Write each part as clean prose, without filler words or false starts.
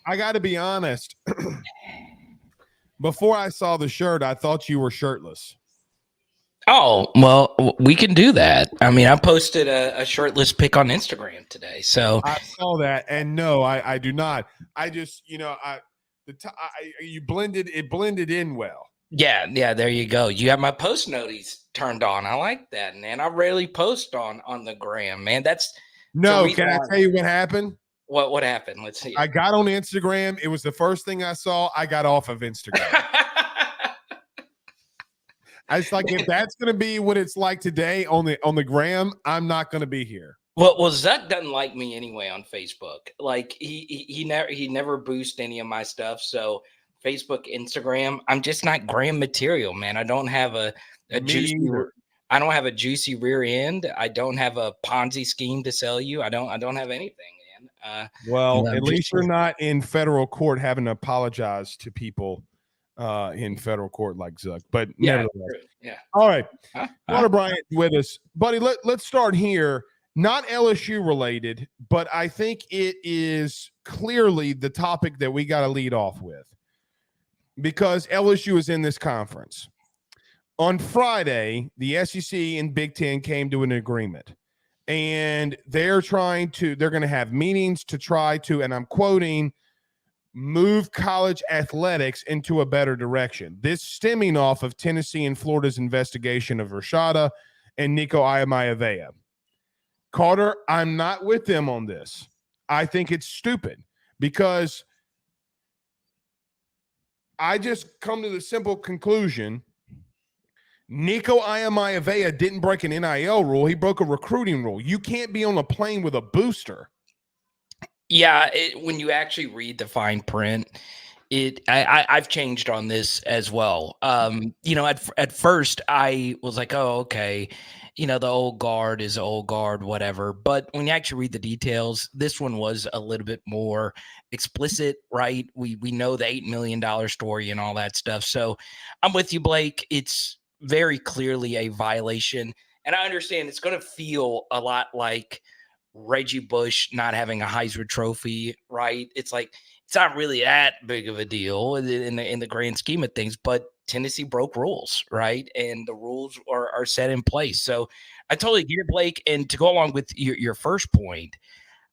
I got to be honest. Before I saw the shirt, I thought you were shirtless. Oh, well, we can do that. I mean, I posted a shirtless pic on Instagram today. So, I saw that, and no, I do not. I just, you blended in well. yeah, there you go. You have my post noties turned on. I like that, man. I rarely post on the gram, man. That's the No, reason can I why. tell you what happened? What happened? Let's see I it. got on Instagram. It was the first thing I saw. I got off of Instagram. I was like, if that's going to be what it's like today on the gram, I'm not going to be here. Well, Zuck doesn't like me anyway on Facebook. Like he never boosts any of my stuff. So Facebook, Instagram, I'm just not gram material, man. I don't have a Me juicy. either. I don't have a juicy rear end. I don't have a Ponzi scheme to sell you. I don't have anything, man. Well, I'm at least you're not in federal court having to apologize to people in federal court like Zuck. But nevertheless. Yeah. All right. Huh? Water Bryant with us. Buddy, let's start here. Not LSU related, but I think it is clearly the topic that we got to lead off with because LSU is in this conference. On Friday, the SEC and Big Ten came to an agreement, and they're going to have meetings to try to, and I'm quoting, move college athletics into a better direction. This stemming off of Tennessee and Florida's investigation of Rashada and Nico Iamaleava. Carter, I'm not with them on this. I think it's stupid because I just come to the simple conclusion. Nico Iamaleava didn't break an NIL rule. He broke a recruiting rule. You can't be on a plane with a booster. Yeah, when you actually read the fine print, I've changed on this as well. At first I was like, oh, okay, the old guard is old guard, whatever. But when you actually read the details, this one was a little bit more explicit, right? We know the $8 million story and all that stuff. So I'm with you, Blake. It's very clearly a violation. And I understand it's going to feel a lot like Reggie Bush not having a Heisman Trophy, right? It's like it's not really that big of a deal in the grand scheme of things, but Tennessee broke rules, right? And the rules are set in place. So I totally get it, Blake. And to go along with your first point,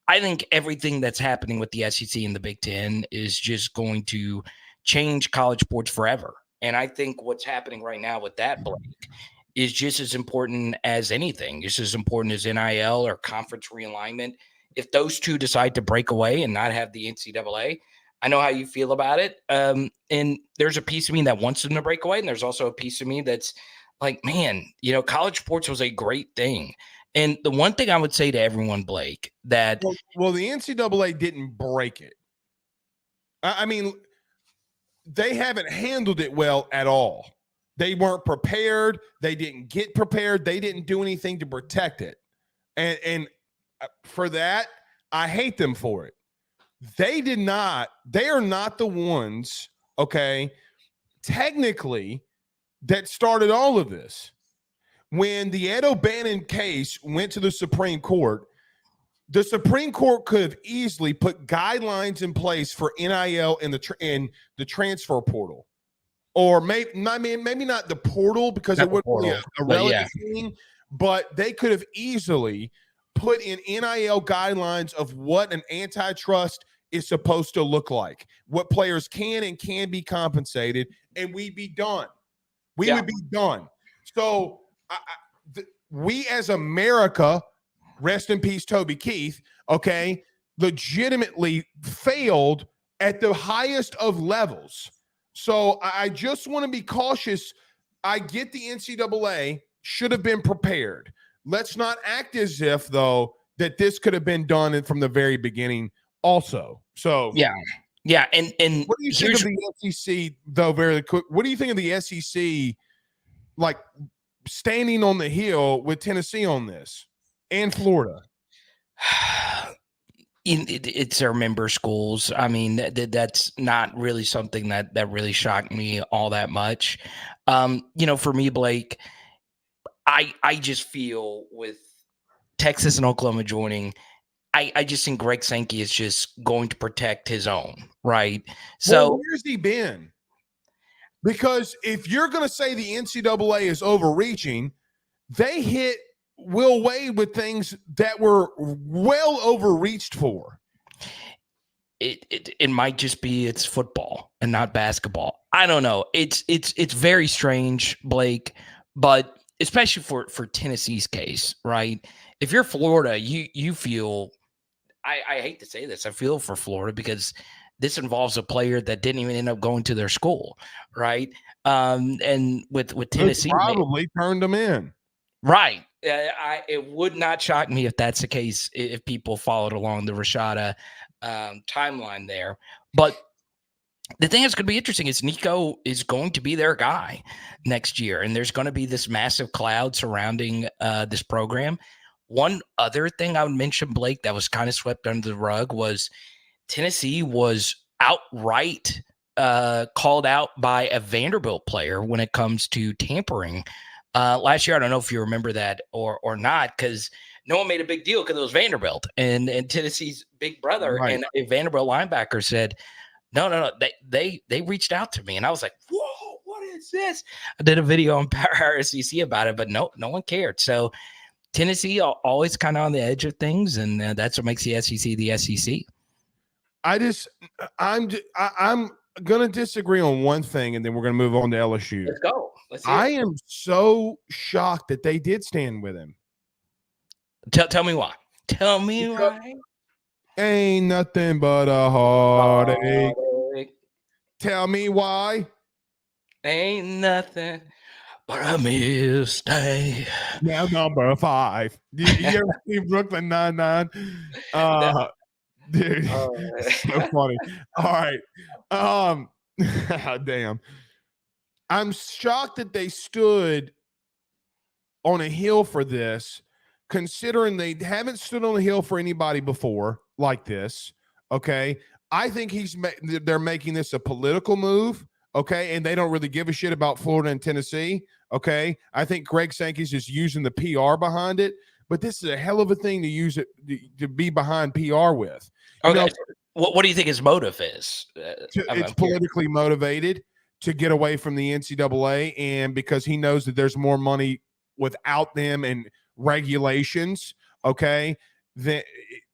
I think everything that's happening with the SEC and the Big Ten is just going to change college sports forever. And I think what's happening right now with that, Blake, is just as important as anything, just as important as NIL or conference realignment. If those two decide to break away and not have the NCAA, I know how you feel about it. And there's a piece of me that wants them to break away. And there's also a piece of me that's like, man, college sports was a great thing. And the one thing I would say to everyone, Blake, that well, the NCAA didn't break it. I mean, they haven't handled it well at all. They weren't prepared. They didn't get prepared. They didn't do anything to protect it. And for that, I hate them for it. They are not the ones, okay, technically, that started all of this. When the Ed O'Bannon case went to the Supreme Court could have easily put guidelines in place for NIL in the transfer portal. Or maybe not the portal because it wouldn't be a relative thing, but they could have easily put in NIL guidelines of what an antitrust is supposed to look like, what players can and can be compensated, and we'd be done. We would be done. So we as America, rest in peace, Toby Keith, okay, legitimately failed at the highest of levels. So I just want to be cautious. I get the NCAA should have been prepared. Let's not act as if, though, that this could have been done from the very beginning also. So yeah. And what do you think of the SEC, though, very quick? What do you think of the SEC, like, standing on the hill with Tennessee on this and Florida? It's their member schools. I mean, that's not really something that really shocked me all that much. For me, Blake, I just feel with Texas and Oklahoma joining, I just think Greg Sankey is just going to protect his own, right? Well, So where's he been? Because if you're going to say the NCAA is overreaching, they hit Will Wade with things that were well overreached for. it might just be it's football and not basketball. I don't know. It's very strange, Blake, but especially for Tennessee's case, right? If you're Florida, you feel I hate to say this, I feel for Florida because this involves a player that didn't even end up going to their school, right? And with Tennessee, probably turned them in. right? It would not shock me if that's the case if people followed along the Rashada timeline there. But the thing that's going to be interesting is Nico is going to be their guy next year, and there's going to be this massive cloud surrounding this program. One other thing I would mention, Blake, that was kind of swept under the rug was Tennessee was outright called out by a Vanderbilt player when it comes to tampering last year. I don't know if you remember that or not, because no one made a big deal because it was Vanderbilt and Tennessee's big brother. Right. And a Vanderbilt linebacker said, no, they reached out to me, and I was like, whoa, what is this? I did a video on Power SEC about it, but no one cared. So Tennessee always kind of on the edge of things, and that's what makes the SEC the SEC. I'm gonna disagree on one thing, and then we're gonna move on to LSU. Let's go. Let's I am so shocked that they did stand with him. Tell me why. Tell me why. Ain't nothing but a heartache. Tell me why. Ain't nothing but a mistake. Now number 5. You ever see Brooklyn Nine-Nine? Dude, so funny. All right. Damn. I'm shocked that they stood on a hill for this, considering they haven't stood on a hill for anybody before like this. Okay. I think they're making this a political move. Okay. And they don't really give a shit about Florida and Tennessee. Okay. I think Greg Sankey's just using the PR behind it, but this is a hell of a thing to use it to be behind PR with. Okay. What do you think his motive is? It's politically motivated to get away from the NCAA, and because he knows that there's more money without them and regulations. Okay.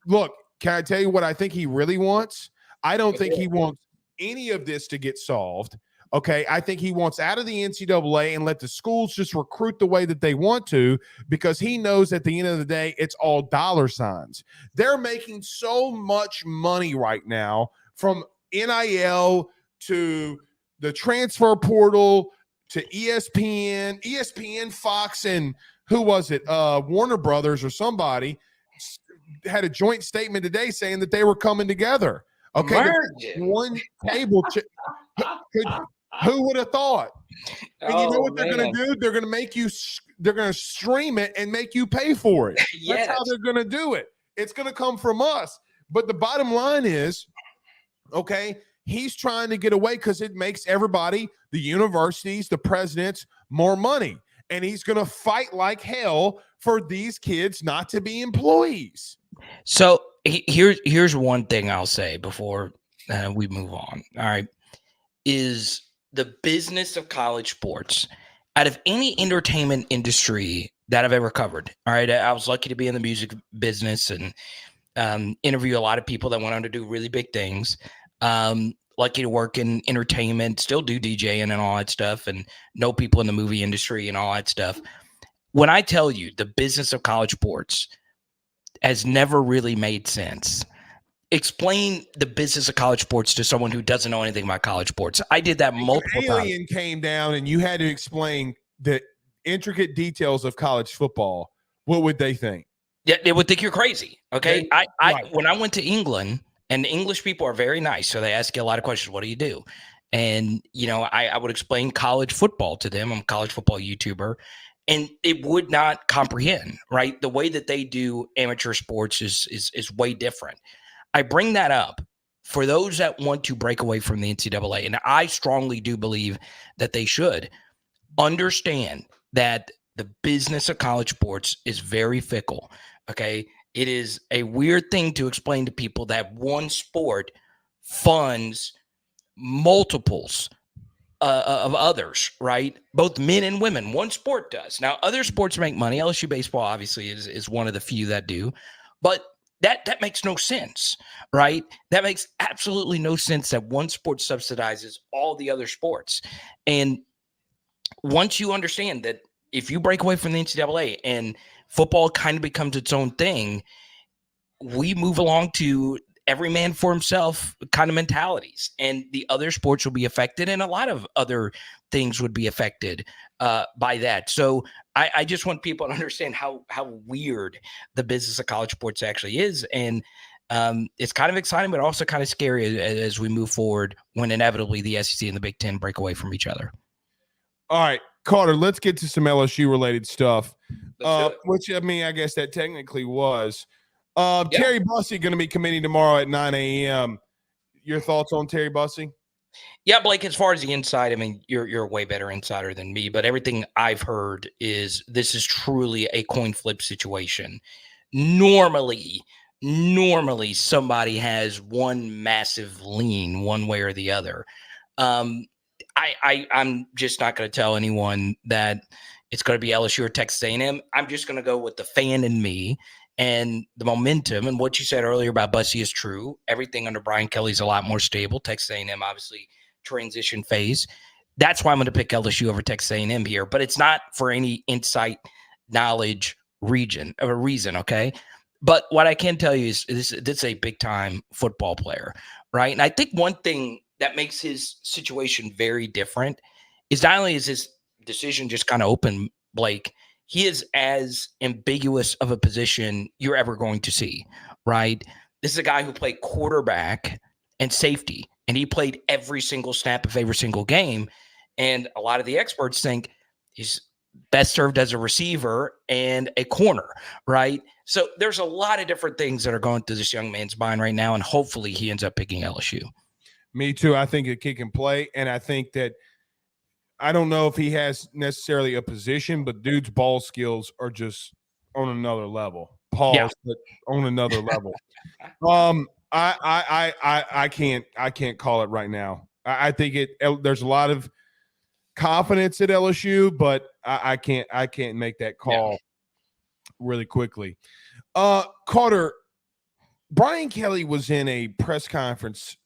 Look, can I tell you what I think he really wants? I don't think he wants any of this to get solved. Okay. I think he wants out of the NCAA and let the schools just recruit the way that they want to, because he knows at the end of the day, it's all dollar signs. They're making so much money right now, from NIL to the transfer portal to ESPN, Fox, and who was it? Warner Brothers or somebody had a joint statement today saying that they were coming together. Okay. One table. Who would have thought? And you know what they're going to do? They're going to stream it and make you pay for it. Yes. That's how they're going to do it. It's going to come from us. But the bottom line is, okay, he's trying to get away because it makes everybody, the universities, the presidents, more money. And he's going to fight like hell for these kids not to be employees. So here's one thing I'll say before we move on. All right. Is the business of college sports, out of any entertainment industry that I've ever covered. All right. I was lucky to be in the music business and interview a lot of people that went on to do really big things. Lucky to work in entertainment, still do DJing and all that stuff, and know people in the movie industry and all that stuff. When I tell you the business of college sports has never really made sense, explain the business of college sports to someone who doesn't know anything about college sports. I did that multiple times. Alien came down and you had to explain the intricate details of college football. What would they think? Yeah, they would think you're crazy. Okay. When I went to England, and the English people are very nice, so they ask you a lot of questions. What do you do? And, I would explain college football to them. I'm a college football YouTuber, and it would not comprehend, right? The way that they do amateur sports is way different. I bring that up for those that want to break away from the NCAA, and I strongly do believe that they should understand that the business of college sports is very fickle, okay? It is a weird thing to explain to people that one sport funds multiples of others, right? Both men and women. One sport does. Now, other sports make money. LSU baseball obviously is one of the few that do, but that makes no sense, right? That makes absolutely no sense that one sport subsidizes all the other sports. And once you understand that if you break away from the NCAA and football kind of becomes its own thing, we move along to every man for himself kind of mentalities, and the other sports will be affected, and a lot of other things would be affected by that. So I just want people to understand how weird the business of college sports actually is, and it's kind of exciting, but also kind of scary as we move forward when inevitably the SEC and the Big Ten break away from each other. All right, Carter, let's get to some LSU related stuff, Let's do it. which I mean, I guess that technically was. Terry Bussey going to be committing tomorrow at 9 a.m. Your thoughts on Terry Bussey? Yeah, Blake, as far as the inside, I mean, you're a way better insider than me, but everything I've heard is this is truly a coin flip situation. Normally somebody has one massive lean one way or the other. I'm just not going to tell anyone that it's going to be LSU or Texas A&M. I'm just going to go with the fan in me and the momentum. And what you said earlier about Bussey is true. Everything under Brian Kelly is a lot more stable. Texas A&M, obviously, transition phase. That's why I'm going to pick LSU over Texas A&M here. But it's not for any insight, knowledge, reason. Okay. But what I can tell you is this is a big time football player, right? And I think one thing that makes his situation very different is not only is his decision just kind of open, Blake, he is as ambiguous of a position you're ever going to see, right? This is a guy who played quarterback and safety, and he played every single snap of every single game. And a lot of the experts think he's best served as a receiver and a corner, right? So there's a lot of different things that are going through this young man's mind right now, and hopefully he ends up picking LSU. Me too. I think he can play, and I think that I don't know if he has necessarily a position, but dude's ball skills are just on another level. Pause, but on another level. I can't call it right now. I think there's a lot of confidence at LSU, but I can't make that call really quickly. Carter, Brian Kelly was in a press conference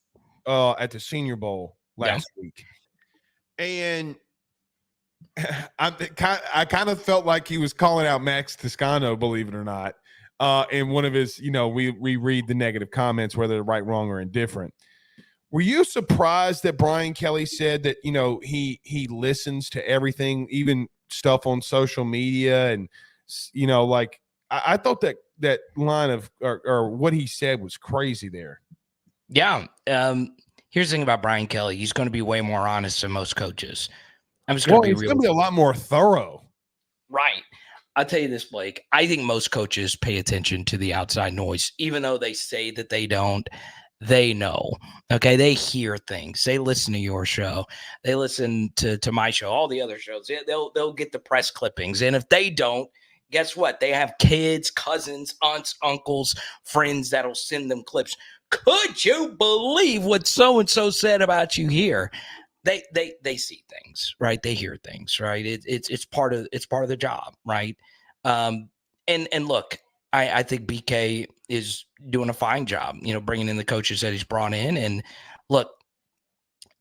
at the Senior Bowl last week, and I kind of felt like he was calling out Max Toscano, believe it or not, in one of his, we read the negative comments, whether they're right, wrong, or indifferent. Were you surprised that Brian Kelly said that, he listens to everything, even stuff on social media? And, I thought that line of or what he said was crazy there. Yeah. Here's the thing about Brian Kelly. He's going to be way more honest than most coaches. I'm just Well, going to be it's real. going to be a lot more thorough. Right. I'll tell you this, Blake. I think most coaches pay attention to the outside noise, even though they say that they don't. They know. Okay. They hear things. They listen to your show. They listen to my show, all the other shows. They'll get the press clippings. And if they don't, guess what? They have kids, cousins, aunts, uncles, friends that'll send them clips. Could you believe what so-and-so said about you here? They see things, right? They hear things, right? It's part of the job, right? And look, I think BK is doing a fine job, bringing in the coaches that he's brought in. And look,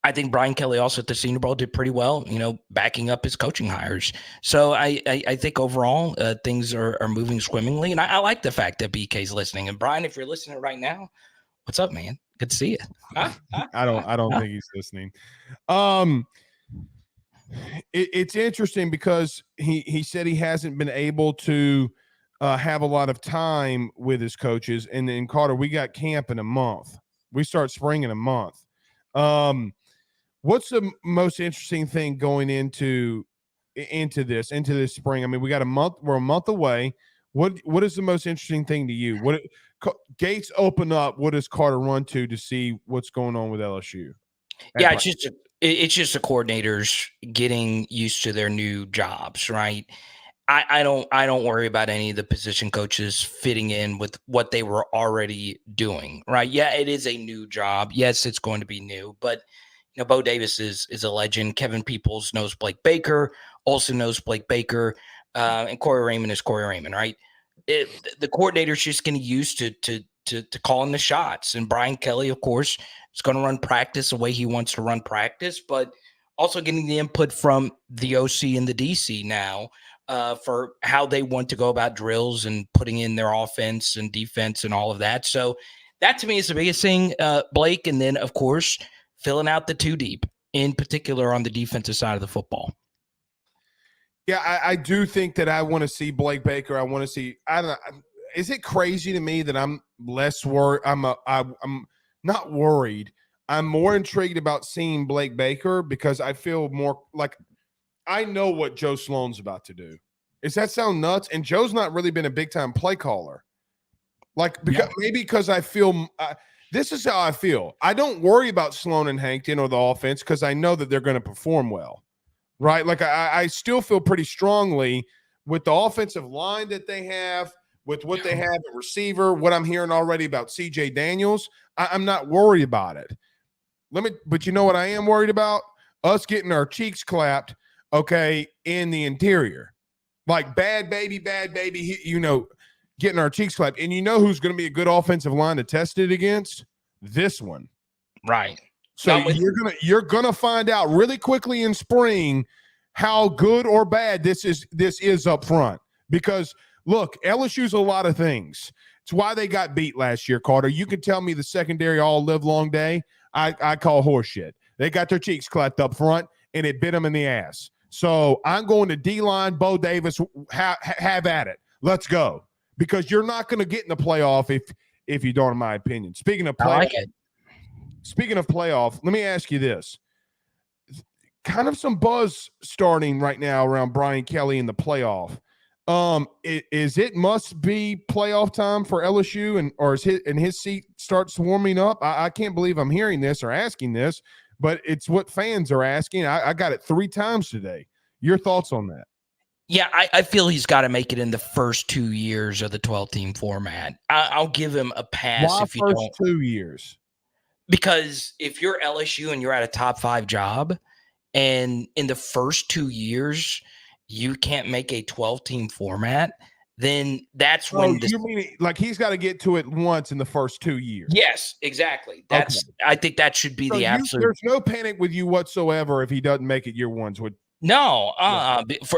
I think Brian Kelly also at the Senior Bowl did pretty well, backing up his coaching hires. So I think overall things are moving swimmingly, and I like the fact that BK's listening. And Brian, if you're listening right now, what's up, man? Good to see you. I don't think he's listening. It's interesting because he said he hasn't been able to have a lot of time with his coaches. And then Carter, we got camp in a month. We start spring in a month. What's the most interesting thing going into this spring? I mean, we got a month. We're a month away. What is the most interesting thing to you? What gates open up? What does Carter run to see what's going on with LSU? Yeah, it's just the coordinators getting used to their new jobs, right? I don't worry about any of the position coaches fitting in with what they were already doing, right? Yeah, it is a new job. Yes, it's going to be new, but Bo Davis is a legend. Kevin Peoples knows Blake Baker, also knows Blake Baker, and Corey Raymond is Corey Raymond, right? The coordinator's just getting used to calling the shots, and Brian Kelly, of course, is going to run practice the way he wants to run practice, but also getting the input from the OC and the DC now for how they want to go about drills and putting in their offense and defense and all of that. So that to me is the biggest thing, Blake. And then, of course, filling out the two deep, in particular on the defensive side of the football. Yeah, I do think that I want to see Blake Baker. I want to see. I don't. Is it crazy to me that I'm less worried? I'm not worried. I'm more intrigued about seeing Blake Baker because I feel more like I know what Joe Sloan's about to do. Does that sound nuts? And Joe's not really been a big time play caller. Like maybe because I feel this is how I feel. I don't worry about Sloan and Hankton or the offense because I know that they're going to perform well. Right. Like I still feel pretty strongly with the offensive line that they have, with what they have at receiver, what I'm hearing already about CJ Daniels. I'm not worried about it. But you know what I am worried about? Us getting our cheeks clapped, okay, in the interior. Like bad baby, getting our cheeks clapped. And you know who's going to be a good offensive line to test it against? This one. Right. So you're gonna find out really quickly in spring how good or bad this is up front. Because look, LSU's a lot of things. It's why they got beat last year, Carter. You can tell me the secondary all live long day. I call horseshit. They got their cheeks clapped up front, and it bit them in the ass. So I'm going to D-line, Bo Davis, have at it. Let's go. Because you're not going to get in the playoff if you don't, in my opinion. Speaking of playoff, let me ask you this. Kind of some buzz starting right now around Brian Kelly in the playoff. Is it must be playoff time for LSU or his seat starts warming up? I can't believe I'm hearing this or asking this, but it's what fans are asking. I got it 3 times today. Your thoughts on that? Yeah, I feel he's got to make it in the first 2 years of the 12-team format. I'll give him a pass. Why if you first don't 2 years? Because if you're LSU and you're at a top 5 job, and in the first 2 years you can't make a 12-team format, then that's when you mean like he's got to get to it once in the first 2 years? Yes, exactly. That's okay. I think that should be the absolute. There's no panic with you whatsoever if he doesn't make it year one. No,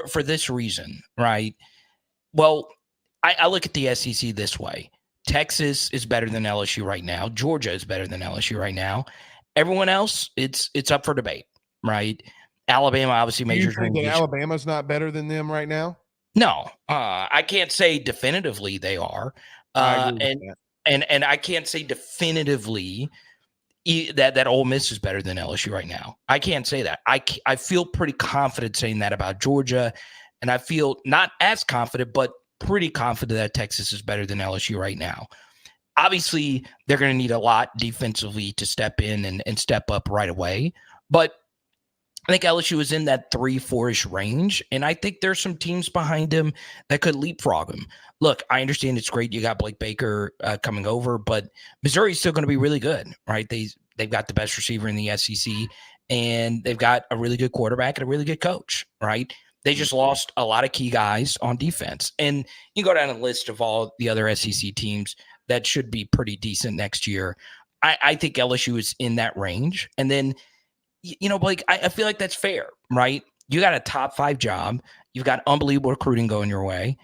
for this reason, right? Well, I look at the SEC this way. Texas is better than LSU right now. Georgia is better than LSU right now. Everyone else, it's up for debate, right? Alabama obviously major. You think that Alabama's not better than them right now? No, I can't say definitively they are, and I can't say definitively that Ole Miss is better than LSU right now. I can't say that. I feel pretty confident saying that about Georgia, and I feel not as confident, but pretty confident that Texas is better than LSU right now. Obviously, they're going to need a lot defensively to step in and step up right away, but I think LSU is in that 3-4-ish range, and I think there's some teams behind him that could leapfrog him. Look, I understand it's great you got Blake Baker coming over, but Missouri's still going to be really good, right? They've got the best receiver in the SEC, and they've got a really good quarterback and a really good coach, right? They just lost a lot of key guys on defense. And you go down a list of all the other SEC teams that should be pretty decent next year. I think LSU is in that range. And then, Blake, I feel like that's fair, right? You got a top 5 job. You've got unbelievable recruiting going your way.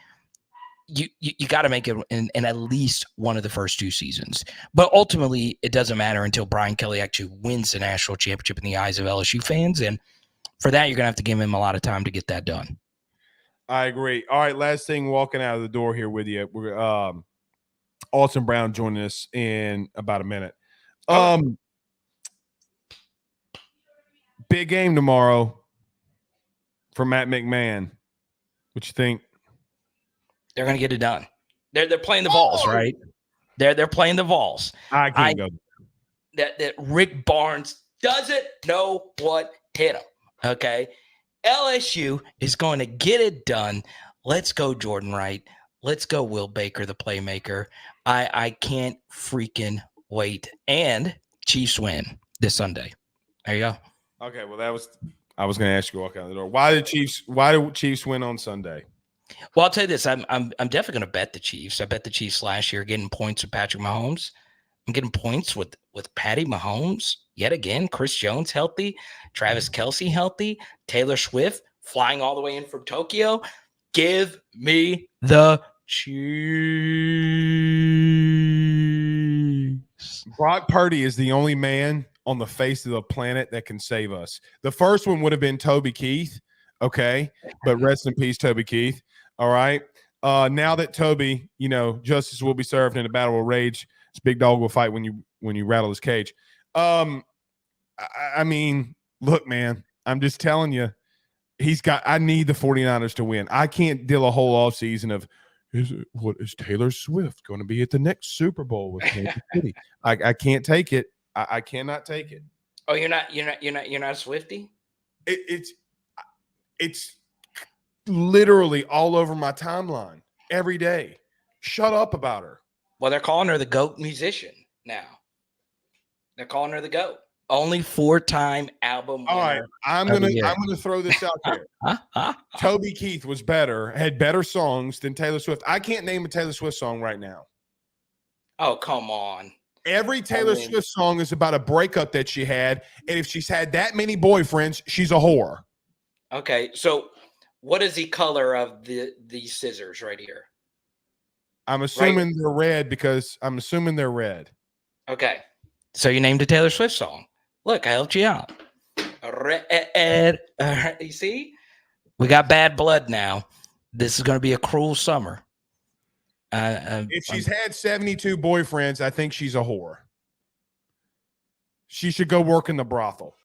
You got to make it in at least one of the first 2 seasons. But ultimately, it doesn't matter until Brian Kelly actually wins the national championship in the eyes of LSU fans. And for that, you're going to have to give him a lot of time to get that done. I agree. All right, last thing, walking out of the door here with you. We're Austin Brown joining us in about a minute. Big game tomorrow for Matt McMahon. What you think? They're going to get it done. They're playing the Vols, right? They're playing the Vols. I can't go. That Rick Barnes doesn't know what hit him. Okay, LSU is going to get it done Let's go, Jordan Wright. Let's go, Will Baker, the playmaker. I can't freaking wait. And Chiefs win this Sunday. There you go. Okay, well I was going to ask you walk out the door. Why do Chiefs win on Sunday? Well, I'll tell you this. I'm definitely going to bet the Chiefs. I bet the Chiefs last year getting points with Patrick Mahomes. I'm getting points with Patty Mahomes yet again. Chris Jones healthy, Travis Kelce healthy, Taylor Swift flying all the way in from Tokyo. Give me the Chiefs. Brock Purdy is the only man on the face of the planet that can save us. The first one would have been Toby Keith. Okay, but rest in peace, Toby Keith. All right. Now that Toby, justice will be served and a battle will rage. This big dog will fight when you rattle his cage. I mean, look, man, I'm just telling you, I need the 49ers to win. I can't deal a whole offseason of is Taylor Swift going to be at the next Super Bowl with Kansas City? I can't take it. I cannot take it. Oh, you're not a Swiftie? It's literally all over my timeline every day. Shut up about her. Well, they're calling her the GOAT musician now. They're calling her the GOAT. Only 4-time album winner. All right, I'm gonna throw this out there. Toby Keith had better songs than Taylor Swift. I can't name a Taylor Swift song right now. Oh, come on. Every Taylor Swift song is about a breakup that she had, and if she's had that many boyfriends, she's a whore. Okay, so what is the color of these scissors right here? I'm assuming they're red because I'm assuming they're red. Okay, so you named a Taylor Swift song. Look, I helped you out. Red. You see? We got bad blood now. This is going to be a cruel summer. If she's had 72 boyfriends, I think she's a whore. She should go work in the brothel.